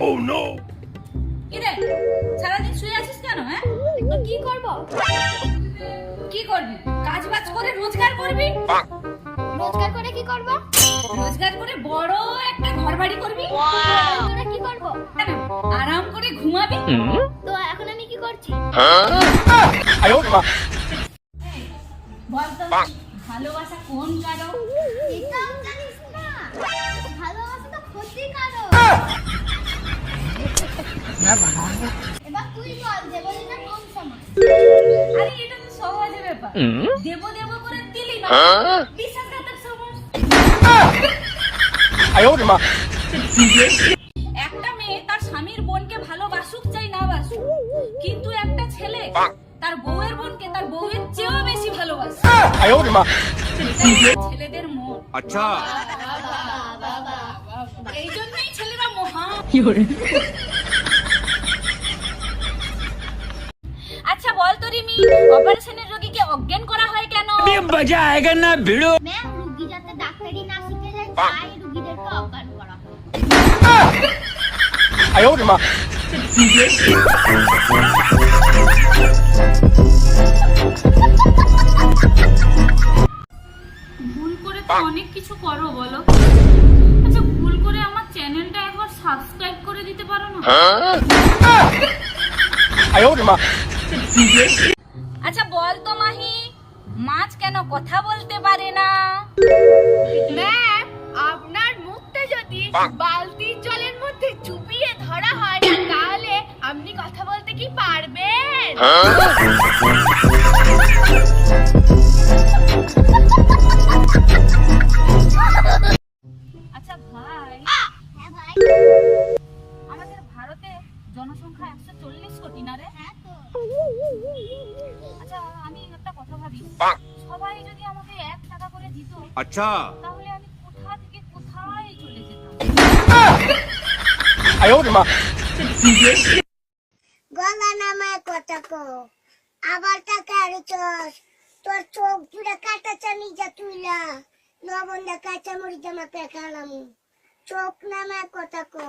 Oh no! কিরে সারাদিন শুয়ে আছিস কেন? হ্যাঁ, তো কি করব? কি করবি? কাজ বাজ করে রোজগার করবি। রোজগার করে কি করব? রোজগার করে বড় একটা ঘর বাড়ি করবি। তোরা কি করব? কেন? আরাম করে ঘুমাবি। তো এখন আমি কি করছি? 哎呦我的妈！ বলতো ভালোবাসা কোন কারো? এটাও জানিস না? ভালোবাসা তো ক্ষতিকারক। এবার তুই বল দেবলীনা কোন সময়? আরে এটা তো সহজ ব্যাপার। দেব দেব করে দিলি না। বিশ্বাসঘাতক সমাজ। 哎呦我的妈！ একটা মেয়ে তার স্বামীর বোনকে ভালোবাসুক চাই না বাসুক, কিন্তু একটা ছেলে তার বউয়ের বোনকে তার বউয়ের চেয়েও বেশি ভালোবাসে। 哎呦我的妈！ এটাই ছেলেদের মন। अच्छा এই জন্যই ছেলেরা মহা। আচ্ছা বল তো রিমি, অপারেশনের রোগীকে অজ্ঞান করা হয় কেন? अभी मजा आएगा ना भिड़ो ম্যাম রোগী যাতে ডাক্তারি না শিখে যায় তাই রোগীদেরকে অজ্ঞান করা হয়। 哎呦我的妈！ ভুল করে তো অনেক কিছু করো বলো। আচ্ছা ভুল করে আমার চ্যানেলটা একবার সাবস্ক্রাইব করে দিতে পারো না? 哎呦我的妈！ আচ্ছা বল তো মাহি, মাছ কেন কথা বলতে পারে না? ম্যাম আপনার মুখটা যদি বালতির জলের মধ্যে চুপিয়ে ধরা হয় তাহলে আপনি কথা বলতে কি পারবেন? আচ্ছা ভাই, হ্যাঁ ভাই। আমাদের ভারতে জনসংখ্যা 140 কোটি না রে? আচ্ছা আমি একটা কথা ভাবি, সবাই যদি আমাকে 1 টাকা করে দিত अच्छा তাহলে আমি কোথা থেকে কোথায় চলে যেতাম। 哎呦我的妈！ গলা নামায় কথা কো আবার টাকা আরছস তোর চোখ জুড়ে কাটা চামি যা তুইলা নবন্দা কাঁচা মরি জামাকে খালাম চোখ নামায় কথা কো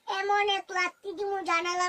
এমন এক লাত্তি দিমু জানালা